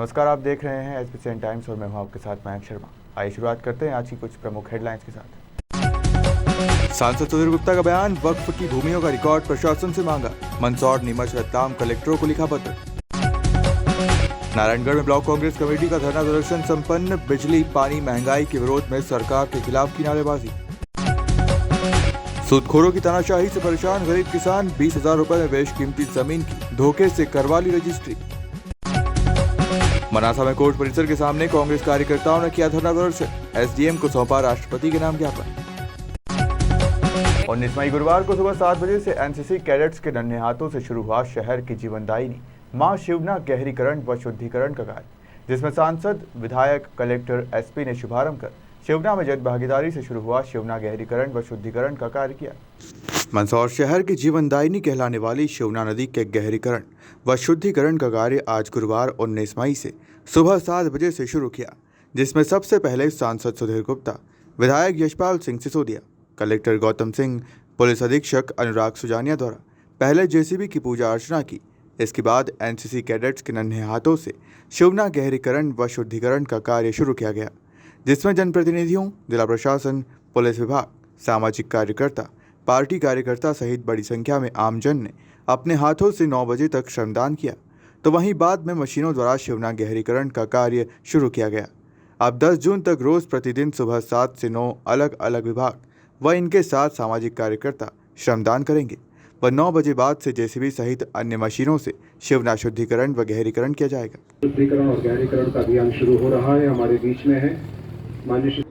नमस्कार, आप देख रहे हैं एसबीसी टाइम्स और मैं हूं आपके साथ मयंक शर्मा। आइए शुरुआत करते हैं आज की कुछ प्रमुख हेडलाइंस के साथ। सांसद सुधीर गुप्ता का बयान, वक्फ की भूमियों का रिकॉर्ड प्रशासन से मांगा। मंदसौर, नीमच, रतलाम कलेक्टरों को लिखा पत्र। नारायणगढ़ में ब्लॉक कांग्रेस कमेटी का धरना प्रदर्शन संपन्न। बिजली पानी महंगाई के विरोध में सरकार के खिलाफ की नारेबाजी। सूदखोरों की तानाशाही से परेशान गरीब किसान, 20,000 रुपए में बेशकीमती जमीन की धोखे से करवा ली रजिस्ट्री। मनासा में कोर्ट परिसर के सामने कांग्रेस कार्यकर्ताओं ने किया धरना प्रदर्शन। एसडीएम को सौंपा राष्ट्रपति के नाम ज्ञापन। 19 मई गुरुवार को सुबह 7 बजे से एनसीसी कैडेट्स के नन्हे हाथों से शुरू हुआ शहर की जीवनदायिनी मां शिवना गहरीकरण व शुद्धिकरण का कार्य, जिसमें सांसद, विधायक, कलेक्टर, एसपी ने शुभारंभ कर शिवना में जन भागीदारी से शुरू हुआ शिवना गहरीकरण व शुद्धिकरण का कार्य किया। मंदसौर शहर की जीवनदायिनी कहलाने वाली शिवना नदी के गहरीकरण व शुद्धिकरण का कार्य आज गुरुवार 19 मई से सुबह 7 बजे से शुरू किया, जिसमें सबसे पहले सांसद सुधीर गुप्ता, विधायक यशपाल सिंह सिसोदिया, कलेक्टर गौतम सिंह, पुलिस अधीक्षक अनुराग सुजानिया द्वारा पहले जेसीबी की पूजा अर्चना की। इसके बाद एनसीसी कैडेट्स के नन्हे हाथों से शिवना गहरीकरण व शुद्धिकरण का कार्य शुरू किया गया, जिसमें जनप्रतिनिधियों, जिला प्रशासन, पुलिस विभाग, सामाजिक कार्यकर्ता, पार्टी कार्यकर्ता सहित बड़ी संख्या में आमजन ने अपने हाथों से 9 बजे तक श्रमदान किया। तो वहीं बाद में मशीनों द्वारा शिवना गहरीकरण का कार्य शुरू किया गया। अब 10 जून तक रोज प्रतिदिन सुबह 7 से 9 अलग अलग विभाग व इनके साथ सामाजिक कार्यकर्ता श्रमदान करेंगे व 9 बजे बाद से जेसीबी सहित अन्य मशीनों से शिवना शुद्धिकरण व गहरीकरण किया जाएगा। शुद्धिकरण और गहरीकरण का अभियान शुरू हो रहा है। हमारे बीच में है माननीय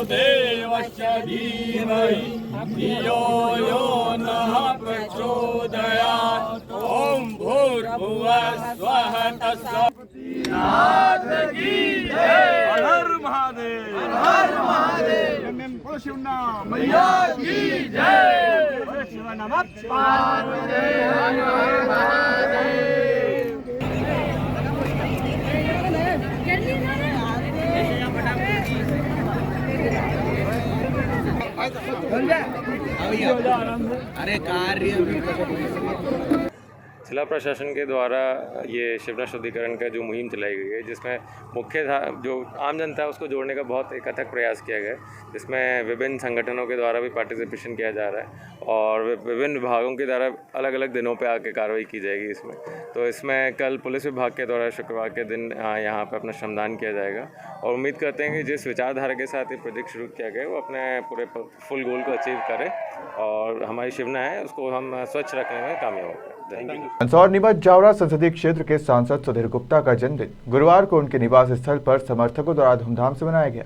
देवस्य धीमहि धियो यो नः प्रचोदयात्। ओम भूर्भुवः स्वः तस्मात् की जय। हर हर महादेव, हर हर महादेव। शिवना मैया की जय। शिव नमः पार्वती हर हर महादेव। अरे कार्य जिला प्रशासन के द्वारा ये शिवना शुद्धिकरण का जो मुहिम चलाई गई है, जिसमें मुख्य जो आम जनता है उसको जोड़ने का बहुत एक अथक प्रयास किया गया है, जिसमें विभिन्न संगठनों के द्वारा भी पार्टिसिपेशन किया जा रहा है और विभिन्न विभागों के द्वारा अलग अलग दिनों पे आके कार्रवाई की जाएगी इसमें। तो इसमें कल पुलिस विभाग के द्वारा शुक्रवार के दिन यहाँ पे अपना श्रमदान किया जाएगा और उम्मीद करते हैं कि जिस विचारधारा के साथ ये प्रोजेक्ट शुरू किया गया वो अपने पूरे फुल गोल को अचीव करे और हमारी शिवना है उसको हम स्वच्छ रखने में कामयाब होंगे। मंदसौर, नीमच, जावरा संसदीय क्षेत्र के सांसद सुधीर गुप्ता का जन्मदिन गुरुवार को उनके निवास स्थल पर समर्थकों द्वारा धूमधाम से मनाया गया।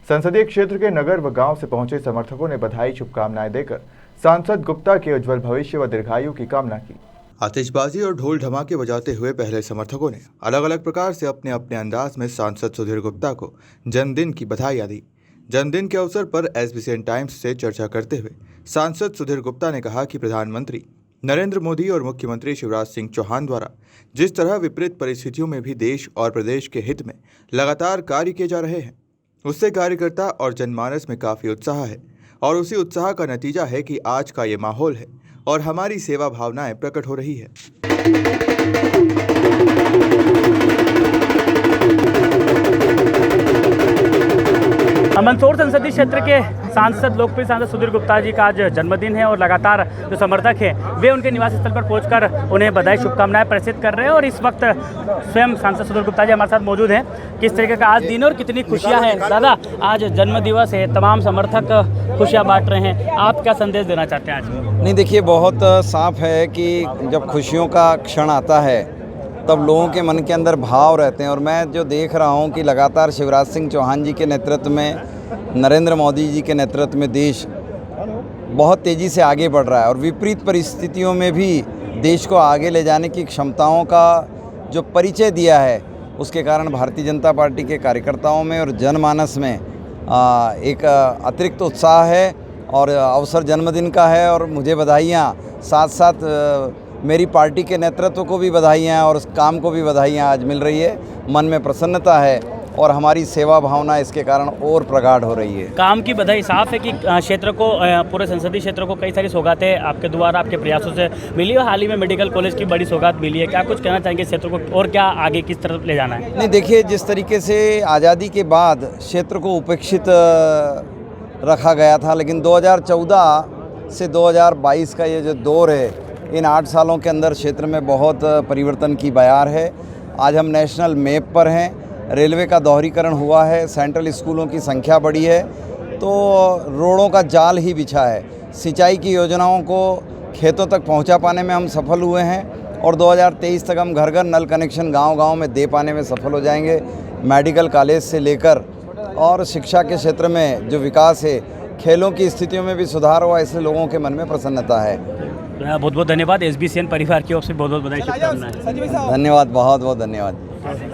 संसदीय क्षेत्र के नगर व गांव से पहुंचे समर्थकों ने बधाई, शुभकामनाएं देकर सांसद गुप्ता के उज्जवल भविष्य व दीर्घायु की कामना की। आतिशबाजी और ढोल धमाके बजाते हुए पहले समर्थकों ने अलग अलग प्रकार से अपने अपने अंदाज में सांसद सुधीर गुप्ता को जन्मदिन की बधाई दी। जन्मदिन के अवसर पर एसबीसी टाइम्स से चर्चा करते हुए सांसद सुधीर गुप्ता ने कहा कि प्रधानमंत्री नरेंद्र मोदी और मुख्यमंत्री शिवराज सिंह चौहान द्वारा जिस तरह विपरीत परिस्थितियों में भी देश और प्रदेश के हित में लगातार कार्य किए जा रहे हैं, उससे कार्यकर्ता और जनमानस में काफ़ी उत्साह है और उसी उत्साह का नतीजा है कि आज का ये माहौल है और हमारी सेवा भावनाएं प्रकट हो रही है। मंदसौर संसदीय क्षेत्र के सांसद, लोकप्रिय सांसद सुधीर गुप्ता जी का आज जन्मदिन है और लगातार जो समर्थक हैं वे उनके निवास स्थल पर पहुंचकर उन्हें बधाई, शुभकामनाएं प्रेषित कर रहे हैं और इस वक्त स्वयं सांसद सुधीर गुप्ता जी हमारे साथ मौजूद हैं। किस तरीके का आज दिन और कितनी खुशियां हैं? दादा, आज जन्म दिवस है, तमाम समर्थक खुशियाँ बांट रहे हैं, आप क्या संदेश देना चाहते हैं आज? नहीं, देखिए, बहुत साफ है कि जब खुशियों का क्षण आता है तब लोगों के मन के अंदर भाव रहते हैं और मैं जो देख रहा हूं कि लगातार शिवराज सिंह चौहान जी के नेतृत्व में, नरेंद्र मोदी जी के नेतृत्व में देश बहुत तेज़ी से आगे बढ़ रहा है और विपरीत परिस्थितियों में भी देश को आगे ले जाने की क्षमताओं का जो परिचय दिया है, उसके कारण भारतीय जनता पार्टी के कार्यकर्ताओं में और जनमानस में एक अतिरिक्त उत्साह है और अवसर जन्मदिन का है और मुझे बधाइयाँ, साथ साथ मेरी पार्टी के नेतृत्व को भी बधाइयाँ और उस काम को भी बधाइयाँ आज मिल रही है। मन में प्रसन्नता है और हमारी सेवा भावना इसके कारण और प्रगाढ़ हो रही है। काम की बधाई। साफ है कि क्षेत्र को, पूरे संसदीय क्षेत्र को कई सारी सौगातें आपके द्वारा, आपके प्रयासों से मिली और हाल ही में मेडिकल कॉलेज की बड़ी सौगात मिली है। क्या कुछ कहना चाहेंगे क्षेत्र को और क्या आगे किस तरफ ले जाना है? नहीं, देखिए, जिस तरीके से आज़ादी के बाद क्षेत्र को उपेक्षित रखा गया था, लेकिन 2014 से 2022 का ये जो दौर है, इन 8 सालों के अंदर क्षेत्र में बहुत परिवर्तन की बयार है। आज हम नेशनल मैप पर हैं, रेलवे का दोहरीकरण हुआ है, सेंट्रल स्कूलों की संख्या बढ़ी है, तो रोडों का जाल ही बिछा है। सिंचाई की योजनाओं को खेतों तक पहुंचा पाने में हम सफल हुए हैं और 2023 तक हम घर घर नल कनेक्शन गांव-गांव में दे पाने में सफल हो जाएंगे। मेडिकल कॉलेज से लेकर और शिक्षा के क्षेत्र में जो विकास है, खेलों की स्थितियों में भी सुधार हुआ, इसलिए लोगों के मन में प्रसन्नता है। बहुत बहुत धन्यवाद। SBCN परिवार की ओर से बहुत बहुत बधाई, शुभकामनाएं। धन्यवाद, बहुत बहुत धन्यवाद।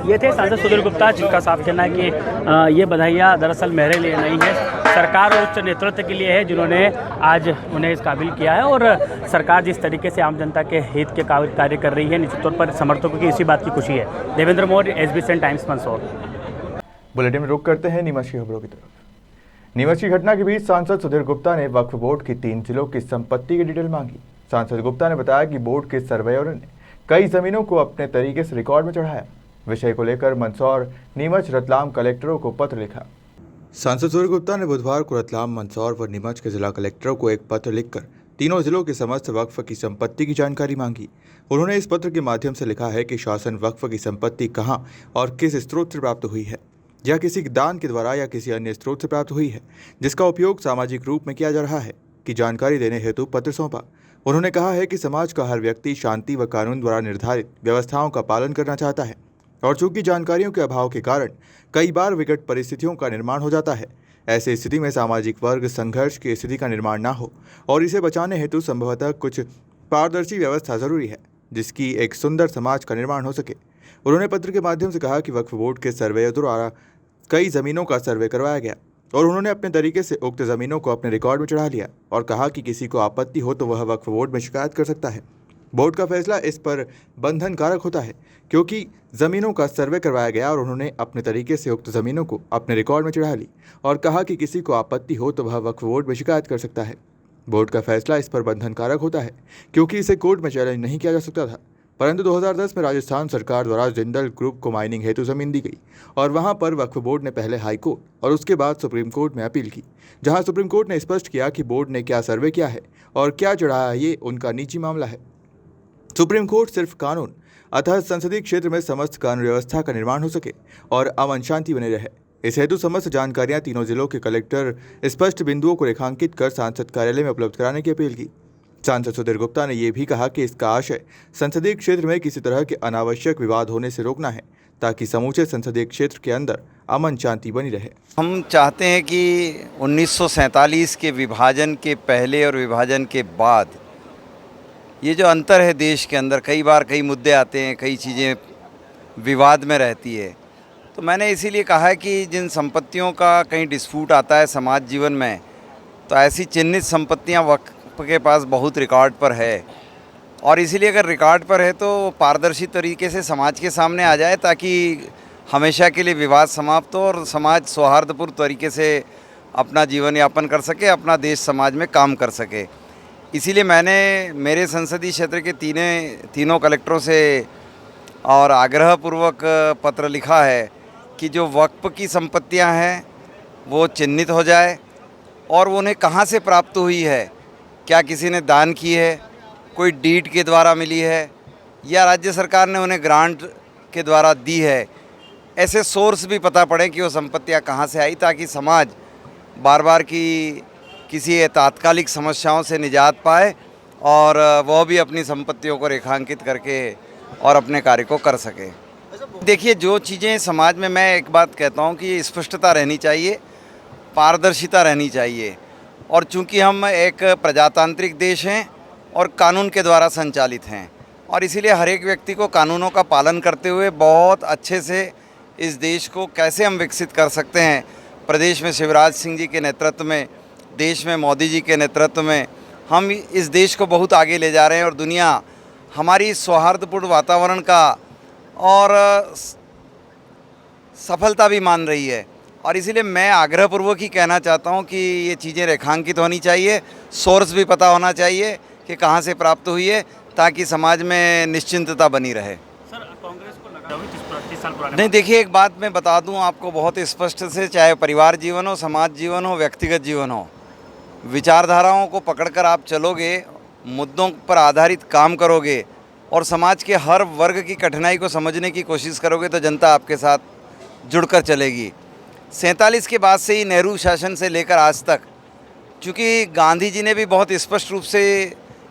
ये थे सांसद सुधीर गुप्ता, जिनका साफ कहना है कि ये बधाइयाँ दरअसल मेरे लिए नहीं है, सरकार और उच्च नेतृत्व के लिए है, जिन्होंने आज उन्हें इस काबिल किया है। और सरकार जिस तरीके से आम जनता के हित के कार्य कर रही है, निश्चित तौर पर समर्थकों की इसी बात की खुशी है। Devendra Maurya, SBCN times, Mandsaur. Bulletin में रुक करते हैं नीमच की खबरों की तरफ। नीमच की घटना के बीच सांसद सुधीर गुप्ता ने वक्फ बोर्ड की 3 जिलों की संपत्ति की डिटेल मांगी। सांसद गुप्ता ने बताया कि बोर्ड के सर्वेयरों ने कई जमीनों को अपने तरीके से रिकॉर्ड में चढ़ाया। विषय को लेकर मंदसौर, नीमच, रतलाम कलेक्टरों को पत्र लिखा। सांसद सुधीर गुप्ता ने बुधवार को रतलाम, मंदसौर व नीमच के जिला कलेक्टरों को एक पत्र लिखकर तीनों जिलों के समस्त वक्फ की संपत्ति की जानकारी मांगी। उन्होंने इस पत्र के माध्यम से लिखा है कि शासन वक्फ की संपत्ति कहां और किस स्रोत से प्राप्त हुई है, या किसी दान के द्वारा या किसी अन्य स्रोत से प्राप्त हुई है, जिसका उपयोग सामाजिक रूप में किया जा रहा है, की जानकारी देने हेतु पत्र सौंपा। उन्होंने कहा है कि समाज का हर व्यक्ति शांति व कानून द्वारा निर्धारित व्यवस्थाओं का पालन करना चाहता है और चूंकि जानकारियों के अभाव के कारण कई बार विकट परिस्थितियों का निर्माण हो जाता है। ऐसी स्थिति में सामाजिक वर्ग संघर्ष की स्थिति का निर्माण न हो और इसे बचाने हेतु संभवतः कुछ पारदर्शी व्यवस्था जरूरी है, जिसकी एक सुंदर समाज का निर्माण हो सके। उन्होंने पत्र के माध्यम से कहा कि वक्फ बोर्ड के सर्वेयर द्वारा कई जमीनों का सर्वे करवाया गया और उन्होंने अपने तरीके से उक्त जमीनों को अपने रिकॉर्ड में चढ़ा लिया और कहा कि किसी को आपत्ति हो तो वह वक्फ बोर्ड में शिकायत कर सकता है। बोर्ड का फैसला इस पर बंधन कारक होता है क्योंकि जमीनों का सर्वे करवाया गया और उन्होंने अपने तरीके से उक्त जमीनों को अपने रिकॉर्ड में चढ़ा ली और कहा कि किसी को आपत्ति हो तो वह वक्फ बोर्ड में शिकायत कर सकता है। बोर्ड का फैसला इस पर बंधन कारक होता है क्योंकि इसे कोर्ट में चैलेंज नहीं किया जा सकता था, परंतु 2010 में राजस्थान सरकार द्वारा जिंदल ग्रुप को माइनिंग हेतु जमीन दी गई और वहां पर वक्फ बोर्ड ने पहले हाई कोर्ट और उसके बाद सुप्रीम कोर्ट में अपील की, जहां सुप्रीम कोर्ट ने स्पष्ट किया कि बोर्ड ने क्या सर्वे किया है और क्या चढ़ाया है, ये उनका निजी मामला है। सुप्रीम कोर्ट सिर्फ कानून, अतः संसदीय क्षेत्र में समस्त कानून व्यवस्था का निर्माण हो सके और अमन शांति बने रहे, इस हेतु समस्त जानकारियां तीनों जिलों के कलेक्टर स्पष्ट बिंदुओं को रेखांकित कर सांसद कार्यालय में उपलब्ध कराने की अपील की। सांसद सुधीर गुप्ता ने यह भी कहा कि इसका आशय संसदीय क्षेत्र में किसी तरह के अनावश्यक विवाद होने से रोकना है ताकि समूचे संसदीय क्षेत्र के अंदर अमन शांति बनी रहे। हम चाहते हैं कि 1947 के विभाजन के पहले और विभाजन के बाद ये जो अंतर है देश के अंदर, कई बार कई मुद्दे आते हैं, कई चीज़ें विवाद में रहती है, तो मैंने इसीलिए कहा है कि जिन संपत्तियों का कहीं डिस्प्यूट आता है समाज जीवन में, तो ऐसी चिन्हित संपत्तियां वक्फ के पास बहुत रिकॉर्ड पर है और इसीलिए अगर रिकॉर्ड पर है तो पारदर्शी तरीके से समाज के सामने आ जाए ताकि हमेशा के लिए विवाद समाप्त हो और समाज सौहार्दपूर्ण तरीके से अपना जीवन यापन कर सके, अपना देश समाज में काम कर सके। इसीलिए मैंने मेरे संसदीय क्षेत्र के तीनों कलेक्टरों से और आग्रहपूर्वक पत्र लिखा है कि जो वक्फ की संपत्तियां हैं वो चिन्हित हो जाए और वो उन्हें कहाँ से प्राप्त हुई है, क्या किसी ने दान की है, कोई डीड के द्वारा मिली है या राज्य सरकार ने उन्हें ग्रांट के द्वारा दी है, ऐसे सोर्स भी पता पड़े कि वो संपत्तियां कहाँ से आई, ताकि समाज बार बार की किसी तात्कालिक समस्याओं से निजात पाए और वह भी अपनी संपत्तियों को रेखांकित करके और अपने कार्य को कर सके। देखिए, जो चीज़ें समाज में, मैं एक बात कहता हूँ कि स्पष्टता रहनी चाहिए, पारदर्शिता रहनी चाहिए और चूंकि हम एक प्रजातांत्रिक देश हैं और कानून के द्वारा संचालित हैं और इसीलिए हर एक व्यक्ति को कानूनों का पालन करते हुए बहुत अच्छे से इस देश को कैसे हम विकसित कर सकते हैं, प्रदेश में शिवराज सिंह जी के नेतृत्व में, देश में मोदी जी के नेतृत्व में हम इस देश को बहुत आगे ले जा रहे हैं और दुनिया हमारी सौहार्दपूर्ण वातावरण का और सफलता भी मान रही है। और इसीलिए मैं आग्रहपूर्वक ही कहना चाहता हूं कि ये चीज़ें रेखांकित होनी चाहिए, सोर्स भी पता होना चाहिए कि कहां से प्राप्त हुई है, ताकि समाज में निश्चिंतता बनी रहे। सर कांग्रेस को लगा 30 साल पुराने नहीं, देखिए एक बात मैं बता दूं आपको बहुत स्पष्ट से, चाहे परिवार जीवन हो, समाज जीवन हो, व्यक्तिगत जीवन हो, विचारधाराओं को पकड़कर आप चलोगे, मुद्दों पर आधारित काम करोगे और समाज के हर वर्ग की कठिनाई को समझने की कोशिश करोगे तो जनता आपके साथ जुड़कर चलेगी। 47 के बाद से ही नेहरू शासन से लेकर आज तक, चूँकि गांधी जी ने भी बहुत स्पष्ट रूप से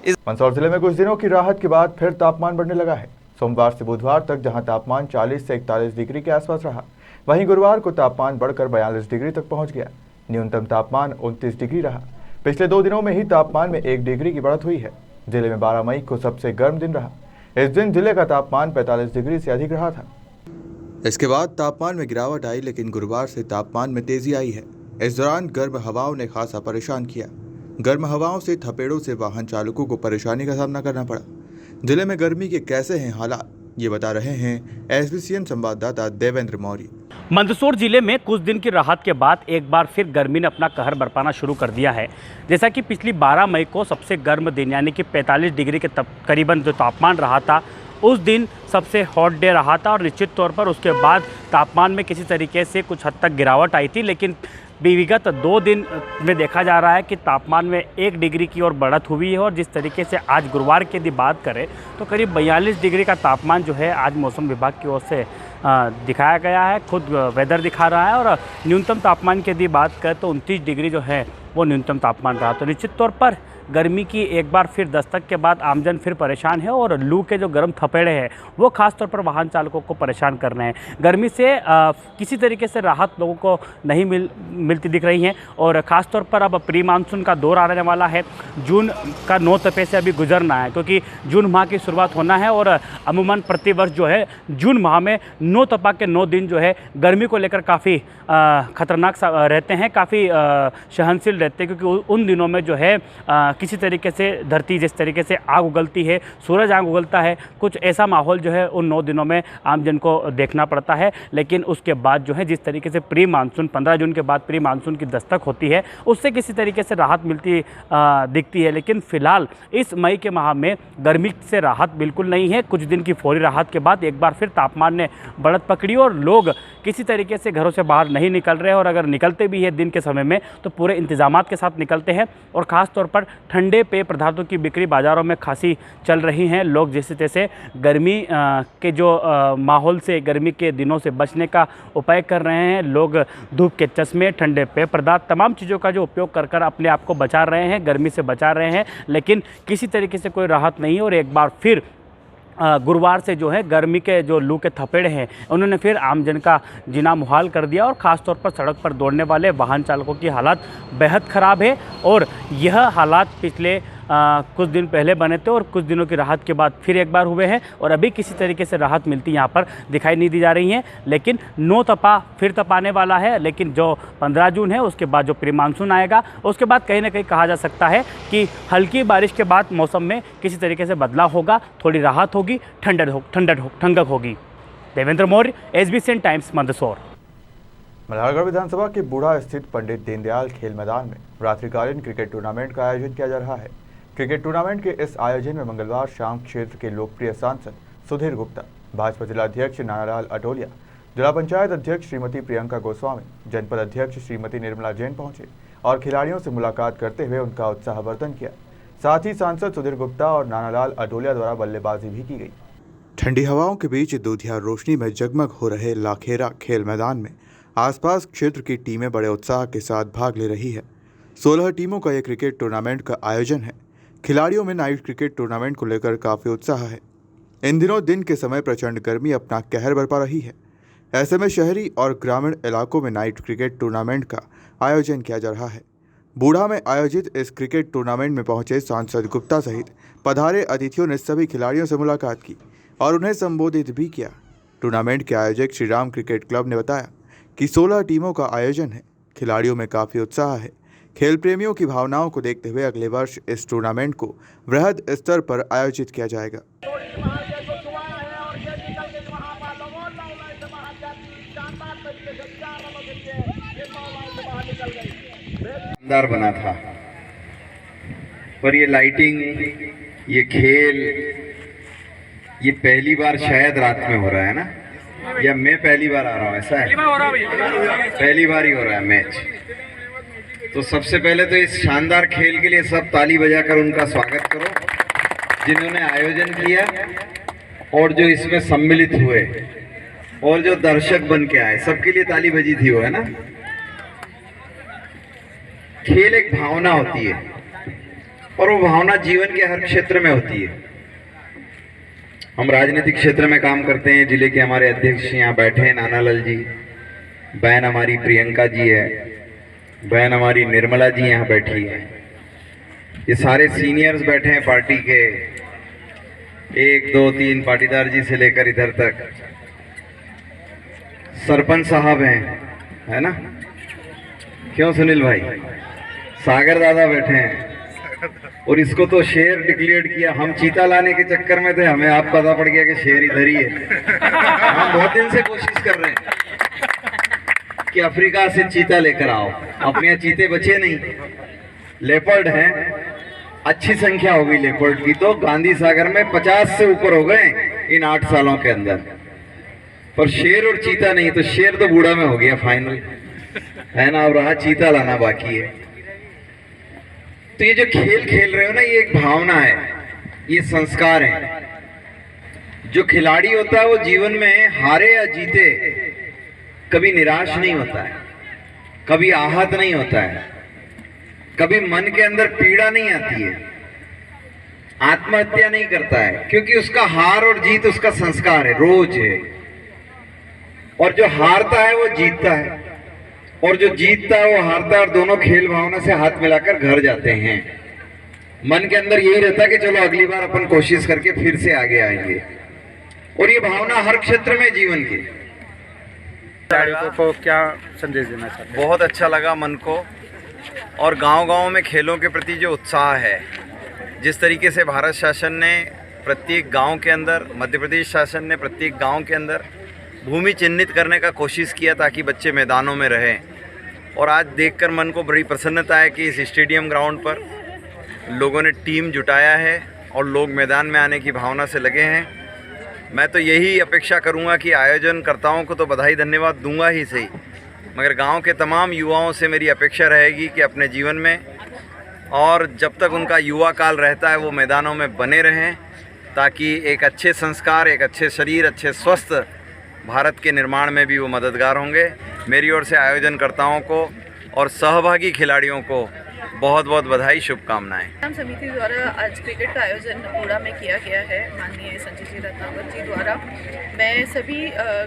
मंदसौर जिले में कुछ दिनों की राहत के बाद फिर तापमान बढ़ने लगा है। सोमवार से बुधवार तक जहां तापमान 40 से 41 डिग्री के आसपास रहा, वहीं गुरुवार को तापमान बढ़कर 42 डिग्री तक पहुंच गया। न्यूनतम तापमान 29 डिग्री रहा। पिछले 2 दिनों में ही तापमान में 1 डिग्री की बढ़त हुई है। जिले में 12 मई को सबसे गर्म दिन रहा। इस दिन जिले का तापमान 45 डिग्री से अधिक रहा था। इसके बाद तापमान में गिरावट आई, लेकिन गुरुवार से तापमान में तेजी आई है। इस दौरान गर्म हवाओं ने खासा परेशान किया। गर्म हवाओं से थपेड़ों से वाहन चालकों को परेशानी का सामना करना पड़ा। जिले में गर्मी के कैसे हैं हालात, ये बता रहे हैं एसबीसीएन संवाददाता देवेंद्र मौर्य। मंदसौर जिले में कुछ दिन की राहत के बाद एक बार फिर गर्मी ने अपना कहर बरपाना शुरू कर दिया है। जैसा कि पिछली 12 मई को सबसे गर्म दिन यानी कि 45 डिग्री के करीबन जो तापमान रहा था, उस दिन सबसे हॉट डे रहा था और निश्चित तौर पर उसके बाद तापमान में किसी तरीके से कुछ हद तक गिरावट आई थी। लेकिन विगत 2 दिन में देखा जा रहा है कि तापमान में 1 डिग्री की ओर बढ़त हुई है। और जिस तरीके से आज गुरुवार की यदि बात करें तो करीब 42 डिग्री का तापमान जो है आज मौसम विभाग की ओर से दिखाया गया है, खुद वेदर दिखा रहा है। और न्यूनतम तापमान की यदि बात करें तो 29 डिग्री जो है वो न्यूनतम तापमान रहा। तो निश्चित तौर पर गर्मी की एक बार फिर दस्तक के बाद आमजन फिर परेशान है और लू के जो गर्म थपेड़े हैं वो खास तौर पर वाहन चालकों को परेशान कर रहे हैं। गर्मी से किसी तरीके से राहत लोगों को नहीं मिलती दिख रही है। और ख़ास तौर पर अब प्री मानसून का दौर आने वाला है। जून का 9 तपे से अभी गुजरना है, क्योंकि जून माह की शुरुआत होना है। और अमूमन प्रतिवर्ष जो है जून माह में 9 तपा के 9 दिन जो है गर्मी को लेकर काफ़ी ख़तरनाक रहते हैं, काफ़ी सहनशील रहते हैं। क्योंकि उन दिनों में जो है किसी तरीके से धरती जिस तरीके से आग उगलती है, सूरज आग उगलता है, कुछ ऐसा माहौल जो है उन 9 दिनों में आमजन को देखना पड़ता है। लेकिन उसके बाद जो है जिस तरीके से प्री मानसून 15 जून के बाद प्री मानसून की दस्तक होती है, उससे किसी तरीके से राहत मिलती दिखती है। लेकिन फिलहाल इस मई के माह में गर्मी से राहत बिल्कुल नहीं है। कुछ दिन की फौरी राहत के बाद एक बार फिर तापमान ने बढ़त पकड़ी और लोग किसी तरीके से घरों से बाहर नहीं निकल रहे। और अगर निकलते भी है दिन के समय में तो पूरे इंतजामात के साथ निकलते हैं। और ख़ास तौर पर ठंडे पेय पदार्थों की बिक्री बाज़ारों में खासी चल रही हैं। लोग जैसे तैसे गर्मी के जो माहौल से, गर्मी के दिनों से बचने का उपाय कर रहे हैं। लोग धूप के चश्मे, ठंडे पेय पदार्थ, तमाम चीज़ों का जो उपयोग कर कर अपने आप को बचा रहे हैं, गर्मी से बचा रहे हैं। लेकिन किसी तरीके से कोई राहत नहीं है। और एक बार फिर गुरुवार से जो है गर्मी के जो लू के थपेड़े हैं उन्होंने फिर आमजन का जीना मुहाल कर दिया। और ख़ास तौर पर सड़क पर दौड़ने वाले वाहन चालकों की हालत बेहद ख़राब है। और यह हालात पिछले कुछ दिन पहले बने थे और कुछ दिनों की राहत के बाद फिर एक बार हुए हैं। और अभी किसी तरीके से राहत मिलती यहाँ पर दिखाई नहीं दी जा रही है। लेकिन 9 तपा फिर तपाने वाला है। लेकिन जो 15 जून है उसके बाद जो प्री मानसून आएगा उसके बाद कहीं ना कहीं कहा जा सकता है कि हल्की बारिश के बाद मौसम में किसी तरीके से बदलाव होगा, थोड़ी राहत होगी, ठंडक होगी। देवेंद्र मौर्य, एसबीसीएन टाइम्स, मंदसौर। मल्हारगढ़ विधानसभा के बूढ़ा स्थित पंडित दीनदयाल खेल मैदान में रात्रिकालीन क्रिकेट टूर्नामेंट का आयोजन किया जा रहा है। क्रिकेट टूर्नामेंट के इस आयोजन में मंगलवार शाम क्षेत्र के लोकप्रिय सांसद सुधीर गुप्ता, भाजपा जिलाध्यक्ष नानालाल अटोलिया, जिला पंचायत अध्यक्ष श्रीमती प्रियंका गोस्वामी, जनपद अध्यक्ष श्रीमती निर्मला जैन पहुंचे और खिलाड़ियों से मुलाकात करते हुए उनका उत्साहवर्धन किया। साथ ही सांसद सुधीर गुप्ता और नानालाल अटोलिया द्वारा बल्लेबाजी भी की गई। ठंडी हवाओं के बीच दूधिया रोशनी में जगमग हो रहे लाखेरा खेल मैदान में आसपास क्षेत्र की टीमें बड़े उत्साह के साथ भाग ले रही है। 16 टीमों का यह क्रिकेट टूर्नामेंट का आयोजन है। खिलाड़ियों में नाइट क्रिकेट टूर्नामेंट को लेकर काफ़ी उत्साह है। इन दिनों दिन के समय प्रचंड गर्मी अपना कहर बरपा रही है। ऐसे में शहरी और ग्रामीण इलाकों में नाइट क्रिकेट टूर्नामेंट का आयोजन किया जा रहा है। बूढ़ा में आयोजित इस क्रिकेट टूर्नामेंट में पहुंचे सांसद गुप्ता सहित पधारे अतिथियों ने सभी खिलाड़ियों से मुलाकात की और उन्हें संबोधित भी किया। टूर्नामेंट के आयोजक श्री राम क्रिकेट क्लब ने बताया कि 16 टीमों का आयोजन है। खिलाड़ियों में काफ़ी उत्साह है। खेल प्रेमियों की भावनाओं को देखते हुए अगले वर्ष इस टूर्नामेंट को वृहद स्तर पर आयोजित किया जाएगा। मजेदार बना था। पर ये लाइटिंग, ये खेल, ये पहली बार शायद रात में हो रहा है ना, या मैं पहली बार आ रहा हूँ? ऐसा है, पहली बार ही हो रहा है मैच। तो सबसे पहले तो इस शानदार खेल के लिए सब ताली बजाकर उनका स्वागत करो, जिन्होंने आयोजन किया और जो इसमें सम्मिलित हुए और जो दर्शक बन के आए, सबके लिए ताली बजी थी वो, है ना। खेल एक भावना होती है और वो भावना जीवन के हर क्षेत्र में होती है। हम राजनीतिक क्षेत्र में काम करते हैं। जिले के हमारे अध्यक्ष यहाँ बैठे हैं, नानालाल जी, बहन हमारी प्रियंका जी है, बहन हमारी निर्मला जी यहाँ बैठी है, ये सारे सीनियर्स बैठे हैं पार्टी के, 1 2 3 पाटीदार जी से लेकर इधर तक, सरपंच साहब हैं, है ना, क्यों सुनील भाई, सागर दादा बैठे हैं। और इसको तो शेर डिक्लेयर किया, हम चीता लाने के चक्कर में थे, हमें आप पता पड़ गया कि शेर इधर ही है। हम बहुत दिन से कोशिश कर रहे हैं कि अफ्रीका से चीता लेकर आओ, अपने यहाँ चीते बचे नहीं, लेपर्ड हैं, अच्छी संख्या हो गई लेपर्ड की, तो गांधी सागर में 50 से ऊपर हो गए इन 8 सालों के अंदर। पर शेर और चीता नहीं, तो शेर तो बूढ़ा में हो गया फाइनल, है ना, अब रहा चीता लाना बाकी है। तो ये जो खेल खेल रहे हो ना, ये एक भावना है, ये संस्कार है। जो खिलाड़ी होता है वो जीवन में हारे या जीते कभी निराश नहीं होता है, कभी आहत नहीं होता है, कभी मन के अंदर पीड़ा नहीं आती है, आत्महत्या नहीं करता है, क्योंकि उसका हार और जीत उसका संस्कार है, रोज है। और जो हारता है वो जीतता है, और जो जीतता है वो हारता है, और दोनों खेल भावना से हाथ मिलाकर घर जाते हैं। मन के अंदर यही रहता है कि चलो अगली बार अपन कोशिश करके फिर से आगे आएंगे। और ये भावना हर क्षेत्र में जीवन की। को क्या संदेश देना चाहते हैं? बहुत अच्छा लगा मन को, और गांव-गांव में खेलों के प्रति जो उत्साह है, जिस तरीके से भारत शासन ने प्रत्येक गांव के अंदर, मध्य प्रदेश शासन ने प्रत्येक गांव के अंदर भूमि चिन्हित करने का कोशिश किया ताकि बच्चे मैदानों में रहें। और आज देखकर मन को बड़ी प्रसन्नता है कि इस स्टेडियम ग्राउंड पर लोगों ने टीम जुटाया है और लोग मैदान में आने की भावना से लगे हैं। मैं तो यही अपेक्षा करूंगा कि आयोजनकर्ताओं को तो बधाई धन्यवाद दूंगा ही सही, मगर गांव के तमाम युवाओं से मेरी अपेक्षा रहेगी कि अपने जीवन में, और जब तक उनका युवा काल रहता है, वो मैदानों में बने रहें, ताकि एक अच्छे संस्कार, एक अच्छे शरीर, अच्छे स्वस्थ भारत के निर्माण में भी वो मददगार होंगे। मेरी ओर से आयोजनकर्ताओं को और सहभागी खिलाड़ियों को बहुत बहुत बधाई, शुभकामनाएं। ग्राम समिति द्वारा आज क्रिकेट का आयोजन पूरा में किया गया है, माननीय संजय जी रत्नावत जी द्वारा। मैं सभी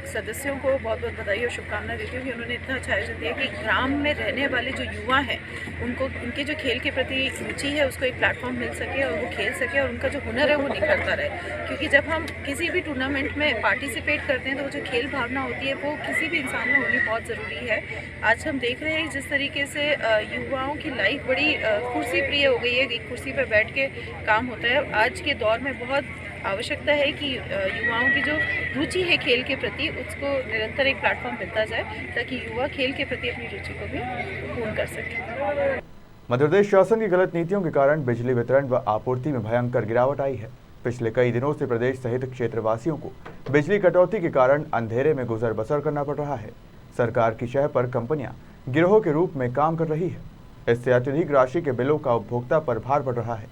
सदस्यों को बहुत बहुत बधाई और शुभकामनाएं देती हूँ कि उन्होंने इतना अच्छा आयोजन दिया कि ग्राम में रहने वाले जो युवा हैं उनको उनके जो खेल के प्रति रुचि है उसको एक प्लेटफॉर्म मिल सके और वो खेल सके और उनका जो हुनर है वो निखरता रहे। क्योंकि जब हम किसी भी टूर्नामेंट में पार्टिसिपेट करते हैं तो वो जो खेल भावना होती है वो किसी भी इंसान में होनी बहुत ज़रूरी है। आज हम देख रहे हैं जिस तरीके से युवाओं की लाइफ बड़ी कुर्सी प्रिय हो गई है, एक कुर्सी पर बैठ के काम होता है। आज के दौर में बहुत आवश्यकता है कि युवाओं की जो रुचि है खेल के प्रति उसको निरंतर एक प्लेटफॉर्म मिलता जाए ताकि युवा खेल के प्रति अपनी रुचि को भी पूर्ण कर सकें। मध्य प्रदेश शासन की गलत नीतियों के कारण बिजली वितरण व आपूर्ति में भयंकर गिरावट आई है। पिछले कई दिनों से प्रदेश सहित क्षेत्रवासियों को बिजली कटौती के कारण अंधेरे में गुजर बसर करना पड़ रहा है। सरकार की शह पर कंपनियां गिरोह के रूप में काम कर रही है। इससे अत्यधिक राशि के बिलों का उपभोक्ता पर भार पड़ रहा है।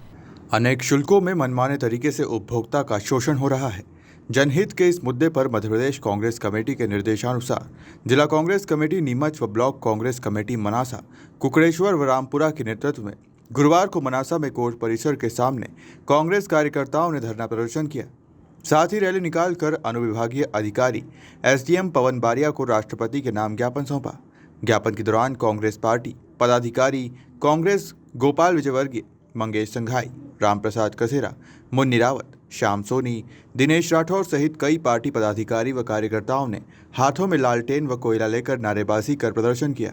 अनेक शुल्कों में मनमाने तरीके से उपभोक्ता का शोषण हो रहा है। जनहित के इस मुद्दे पर मध्य प्रदेश कांग्रेस कमेटी के निर्देशानुसार जिला कांग्रेस कमेटी नीमच व ब्लॉक कांग्रेस कमेटी मनासा, कुकड़ेश्वर व रामपुरा के नेतृत्व में गुरुवार को मनासा में कोर्ट परिसर के सामने कांग्रेस कार्यकर्ताओं ने धरना प्रदर्शन किया। साथ ही रैली निकालकर अनुविभागीय अधिकारी एसडीएम पवन बारिया को राष्ट्रपति के नाम ज्ञापन सौंपा। ज्ञापन के दौरान कांग्रेस पार्टी पदाधिकारी कांग्रेस गोपाल विजयवर्गीय, मंगेश संघाई, रामप्रसाद कसेरा, मुन्नी रावत, श्याम सोनी, दिनेश राठौर सहित कई पार्टी पदाधिकारी व कार्यकर्ताओं ने हाथों में लालटेन व कोयला लेकर नारेबाजी कर प्रदर्शन किया।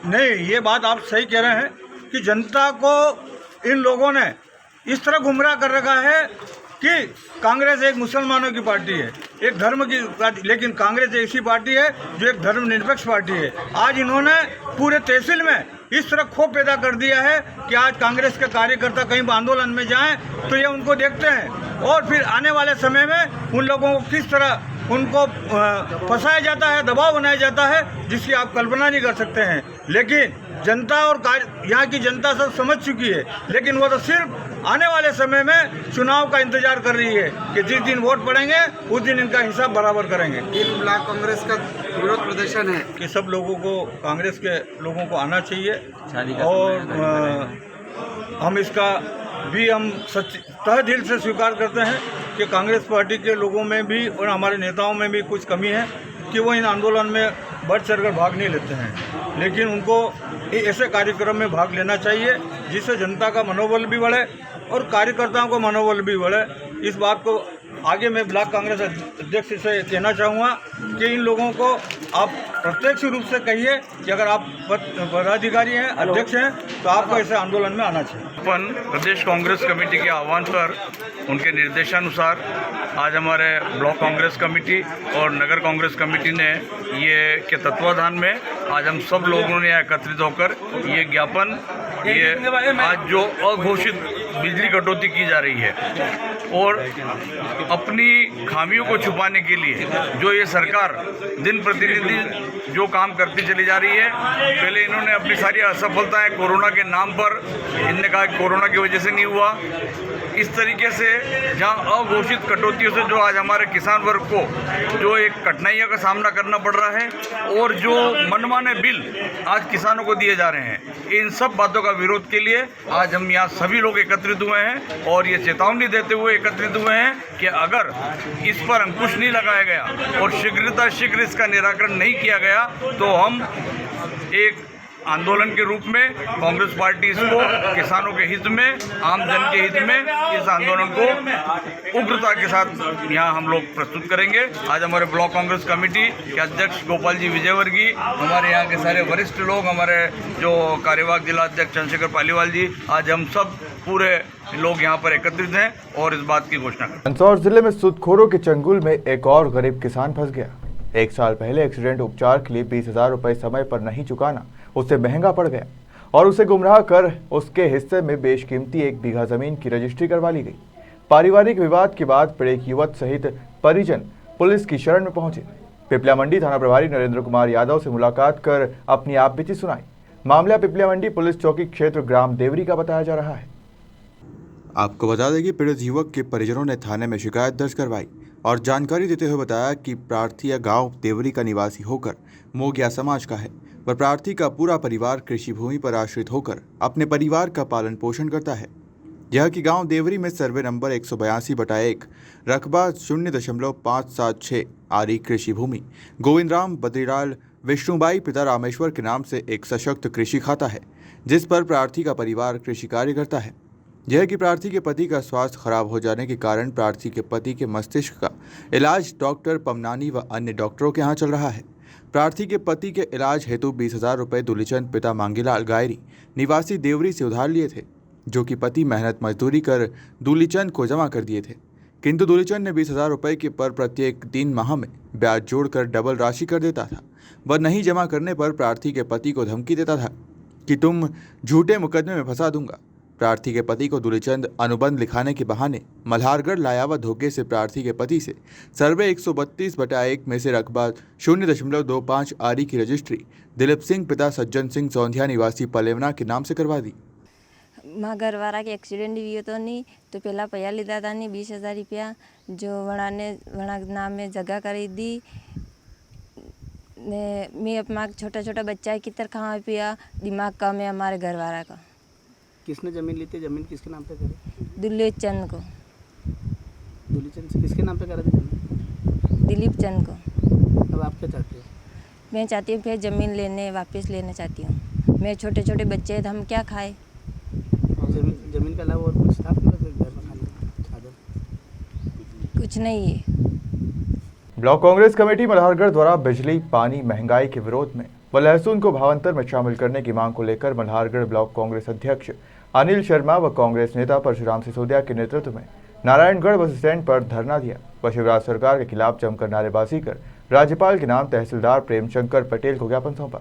नहीं, ये बात आप सही कह रहे हैं कि जनता को इन लोगों ने इस तरह गुमराह कर रखा है कि कांग्रेस एक मुसलमानों की पार्टी है, एक धर्म की पार्टी, लेकिन कांग्रेस एक ऐसी पार्टी है जो एक धर्मनिरपेक्ष पार्टी है। आज इन्होंने पूरे तहसील में इस तरह खौफ पैदा कर दिया है कि आज कांग्रेस के कार्यकर्ता कहीं आंदोलन में जाएं तो ये उनको देखते हैं और फिर आने वाले समय में उन लोगों को किस तरह उनको फंसाया जाता है, दबाव बनाया जाता है, जिसकी आप कल्पना नहीं कर सकते हैं। लेकिन जनता और यहाँ की जनता सब समझ चुकी है, लेकिन वो तो सिर्फ आने वाले समय में चुनाव का इंतजार कर रही है कि जिस दिन वोट पड़ेंगे उस दिन इनका हिसाब बराबर करेंगे। इन ब्लॉक कांग्रेस का विरोध प्रदर्शन है कि सब लोगों को, कांग्रेस के लोगों को आना चाहिए और हम इसका भी हम तहे दिल से स्वीकार करते हैं कि कांग्रेस पार्टी के लोगों में भी और हमारे नेताओं में भी कुछ कमी है कि वो इन आंदोलन में बढ़ चढ़कर भाग नहीं लेते हैं, लेकिन उनको ऐसे कार्यक्रम में भाग लेना चाहिए जिससे जनता का मनोबल भी बढ़े और कार्यकर्ताओं का मनोबल भी बढ़े। इस बात को आगे मैं ब्लॉक कांग्रेस अध्यक्ष से कहना चाहूँगा कि इन लोगों को आप प्रत्यक्ष रूप से कहिए कि अगर आप पदाधिकारी हैं, अध्यक्ष हैं, तो आपको ऐसे आंदोलन में आना चाहिए। अपन प्रदेश कांग्रेस कमेटी के आह्वान पर उनके निर्देशानुसार आज हमारे ब्लॉक कांग्रेस कमेटी और नगर कांग्रेस कमेटी ने ये के तत्वाधान में आज हम सब लोगों ने एकत्रित होकर ये ज्ञापन, ये आज जो अघोषित बिजली कटौती की जा रही है और अपनी खामियों को छुपाने के लिए जो ये सरकार दिन प्रतिदिन जो काम करती चली जा रही है, पहले इन्होंने अपनी सारी असफलताएं कोरोना के नाम पर, इनने कहा कोरोना की वजह से नहीं हुआ, इस तरीके से जहां अघोषित कटौतियों से जो आज हमारे किसान वर्ग को जो एक कठिनाइयों का सामना करना पड़ रहा है और जो मनमाने बिल आज किसानों को दिए जा रहे हैं, इन सब बातों का विरोध के लिए आज हम यहाँ सभी लोग एकत्रित हुए हैं और ये चेतावनी देते हुए एकत्रित हुए हैं कि अगर इस पर अंकुश नहीं लगाया गया और शीघ्र इसका निराकरण नहीं किया गया तो हम एक आंदोलन के रूप में कांग्रेस पार्टी इसको किसानों के हित में, आम जन के हित में इस आंदोलन को उग्रता के साथ यहाँ हम लोग प्रस्तुत करेंगे। आज हमारे ब्लॉक कांग्रेस कमेटी के अध्यक्ष गोपाल जी विजयवर्गीय, हमारे यहाँ के सारे वरिष्ठ लोग, हमारे जो कार्यवाहक जिला अध्यक्ष चंद्रशेखर पालीवाल जी, आज हम सब पूरे लोग यहाँ पर एकत्रित हैं और इस बात की घोषणा करें। मंदसौर जिले में सूदखोरों के चंगुल में एक और गरीब किसान फंस गया। 1 साल पहले एक्सीडेंट उपचार के लिए 20,000 रुपए समय पर नहीं चुकाना उससे महंगा पड़ गया और उसे गुमराह कर उसके हिस्से में बेशकीमती 1 बीघा जमीन की रजिस्ट्री करवा ली गई। पारिवारिक विवाद के बाद पीड़ित युवक सहित परिजन पुलिस की शरण में पहुंचे। पिपलिया मंडी थाना प्रभारी नरेंद्र कुमार यादव से मुलाकात कर अपनी आपबीती सुनाई। मामला पिपलिया मंडी पुलिस चौकी क्षेत्र ग्राम देवरी का बताया जा रहा है। आपको बता दें कि पीड़ित युवक के परिजनों ने थाने में शिकायत दर्ज करवाई और जानकारी देते हुए बताया कि प्रार्थी गांव देवरी का निवासी होकर मोगिया समाज का है। वह प्रार्थी का पूरा परिवार कृषि भूमि पर आश्रित होकर अपने परिवार का पालन पोषण करता है। यह कि गांव देवरी में सर्वे नंबर 182/1 रकबा 0.576 आरी कृषि भूमि गोविंदराम बद्रीलाल विष्णुबाई पिता रामेश्वर के नाम से एक सशक्त कृषि खाता है, जिस पर प्रार्थी का परिवार कृषि कार्य करता है। यह कि प्रार्थी के पति का स्वास्थ्य खराब हो जाने के कारण प्रार्थी के पति के मस्तिष्क का इलाज डॉक्टर पमनानी व अन्य डॉक्टरों के यहाँ चल रहा है। प्रार्थी के पति के इलाज हेतु 20,000 रुपये दूलीचंद पिता मांगीलाल गायरी निवासी देवरी से उधार लिए थे, जो कि पति मेहनत मजदूरी कर दूलीचंद को जमा कर दिए थे। किंतु दूलीचंद ने 20,000 रुपये के पर प्रत्येक 3 माह में ब्याज जोड़कर डबल राशि कर देता था। वह नहीं जमा करने पर प्रार्थी के पति को धमकी देता था कि तुम झूठे मुकदमे में फंसा दूंगा। प्रार्थी के पति को दूलीचंद अनुबंध लिखाने के बहाने मल्हारगढ़ लाया व धोखे से प्रार्थी के पति से सर्वे 132/1 में से रकबा 0.25 आरी की रजिस्ट्री दिलीप सिंह पिता सज्जन सिंह सौंधिया निवासी पलेवना के नाम से करवा दी। माँ घरवाला के एक्सीडेंट भी तो नहीं तो पहला पैसा लीधा था नहीं 20,000 रुपया जो वड़ा नाम में जगह करी दी ने। मैं अपना छोटा बच्चा की तरह खावा पिया, दिमाग कम है हमारे घरवाला का। किसने जमीन ली थी? जमीन किसके नाम पे करी? दुल्लीचंद को। दुल्लीचंद से किसके नाम पे करा थी जमीन? दिलीप चंद को। अब आप क्या चाहते हो? मैं चाहती हूँ फिर ज़मीन वापस लेना चाहती हूँ। मेरे छोटे बच्चे हैं, हम क्या खाए? जमीन के अलावा और कुछ था आपके घर में खाने? कुछ नहीं है। ब्लॉक कांग्रेस कमेटी मल्हारगढ़ द्वारा बिजली पानी महंगाई के विरोध में व लहसुन को भावांतर में शामिल करने की मांग को लेकर मल्हारगढ़ ब्लॉक कांग्रेस अध्यक्ष अनिल शर्मा व कांग्रेस नेता परशुराम सिसोदिया के नेतृत्व में नारायणगढ़ बस स्टैंड पर धरना दिया व शिवराज सरकार के खिलाफ जमकर नारेबाजी कर राज्यपाल के नाम तहसीलदार प्रेमशंकर पटेल को ज्ञापन सौंपा।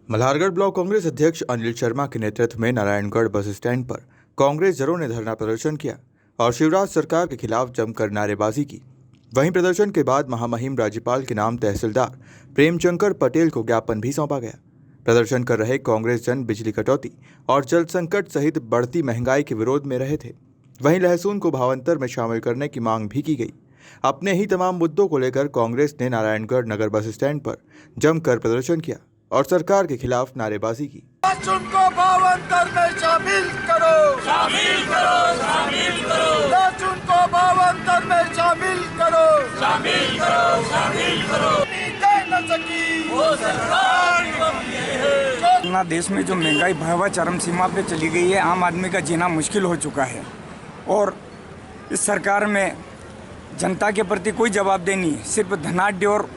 मल्हारगढ़ ब्लॉक कांग्रेस अध्यक्ष अनिल शर्मा के नेतृत्व में नारायणगढ़ बस स्टैंड पर कांग्रेस जनों ने धरना प्रदर्शन किया और शिवराज सरकार के खिलाफ जमकर नारेबाजी की। वहीं प्रदर्शन के बाद महामहिम राज्यपाल के नाम तहसीलदार प्रेमचंकर पटेल को ज्ञापन भी सौंपा गया। प्रदर्शन कर रहे कांग्रेस जन बिजली कटौती और जल संकट सहित बढ़ती महंगाई के विरोध में रहे थे। वहीं लहसुन को भावांतर में शामिल करने की मांग भी की गई। अपने ही तमाम मुद्दों को लेकर कांग्रेस ने नारायणगढ़ नगर बस स्टैंड पर जमकर प्रदर्शन किया और सरकार के खिलाफ नारेबाजी की। लहसुन को भावांतर में शामिल करो, शामिल करो, शामिल करो। लहसुन को भावांतर में शामिल करो, शामिल करो, शामिल करो। न सकी वो सरकार ना देश में जो महंगाई भयावह चरम सीमा पे चली गई है, आम आदमी का जीना मुश्किल हो चुका है और इस सरकार में जनता के प्रति कोई जवाबदेही नहीं, सिर्फ धनाढ्य और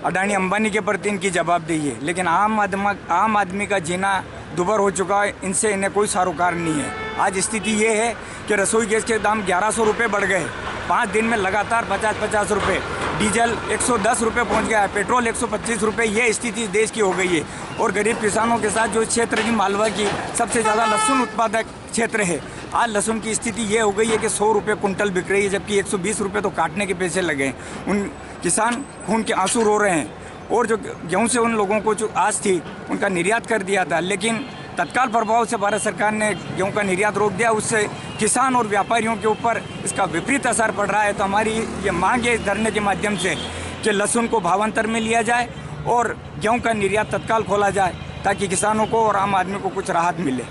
अडानी अंबानी के प्रति इनकी जवाबदेही है। लेकिन आम आदमी का जीना दुभर हो चुका है, इनसे इन्हें कोई सरोकार नहीं है। आज स्थिति ये है कि रसोई गैस के दाम 1100 रुपये बढ़ गए, 5 दिन में लगातार 50-50 रुपये, डीजल 110 रुपये पहुँच गया है, पेट्रोल 125 रुपये। ये स्थिति देश की हो गई है और गरीब किसानों के साथ जो क्षेत्र की मालवा की सबसे ज़्यादा लहसुन उत्पादक क्षेत्र है, आज लहसुन की स्थिति ये हो गई है कि 100 रुपये कुंटल बिक रही है, जबकि 120 रुपये तो काटने के पैसे लगे। उन किसान खून के आंसू रो रहे हैं और जो गेहूं से उन लोगों को जो आस थी उनका निर्यात कर दिया था, लेकिन तत्काल प्रभाव से भारत सरकार ने गेहूं का निर्यात रोक दिया। उससे किसान और व्यापारियों के ऊपर इसका विपरीत असर पड़ रहा है। तो हमारी ये मांग है इस धरने के माध्यम से कि लहसुन को भावांतर में लिया जाए और गेहूं का निर्यात तत्काल खोला जाए ताकि किसानों को और आम आदमी को कुछ राहत मिले।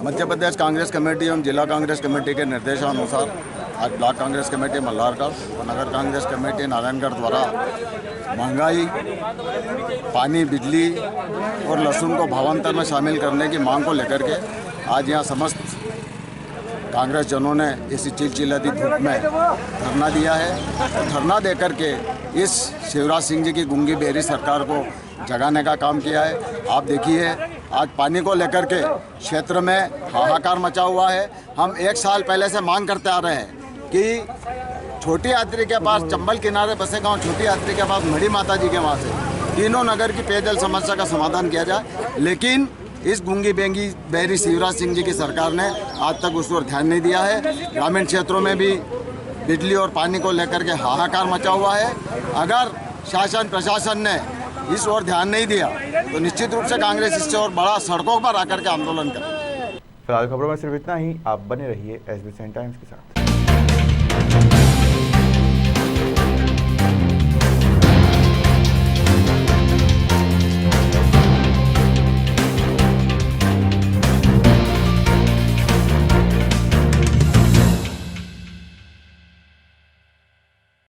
मध्य प्रदेश कांग्रेस कमेटी एवं जिला कांग्रेस कमेटी के निर्देशानुसार आज ब्लॉक कांग्रेस कमेटी मल्हारगढ़ और नगर कांग्रेस कमेटी नारायणगढ़ द्वारा महंगाई, पानी, बिजली और लहसुन को भावांतर में शामिल करने की मांग को लेकर के आज यहाँ समस्त कांग्रेस जनों ने इस चिलचिलाती धूप में धरना दिया है। धरना देकर के इस शिवराज सिंह जी की गूंगी बहरी सरकार को जगाने का काम किया है। आप देखिए आज पानी को लेकर के क्षेत्र में हाहाकार मचा हुआ है। हम 1 साल पहले से मांग करते आ रहे हैं कि छोटी यात्री के पास चंबल किनारे बसे गांव छोटी यात्री के पास मढ़ी माता जी के वहाँ से तीनों नगर की पेयजल समस्या का समाधान किया जाए, लेकिन इस गूंगी बेंगी बहरी शिवराज सिंह जी की सरकार ने आज तक उस पर ध्यान नहीं दिया है। ग्रामीण क्षेत्रों में भी बिजली और पानी को लेकर के हाहाकार मचा हुआ है। अगर शासन प्रशासन ने इस ओर ध्यान नहीं दिया तो निश्चित रूप से कांग्रेस इससे और बड़ा सड़कों पर आकर के आंदोलन करे। फिलहाल खबरों में सिर्फ इतना ही। आप बने रहिए SBS टाइम्स के साथ।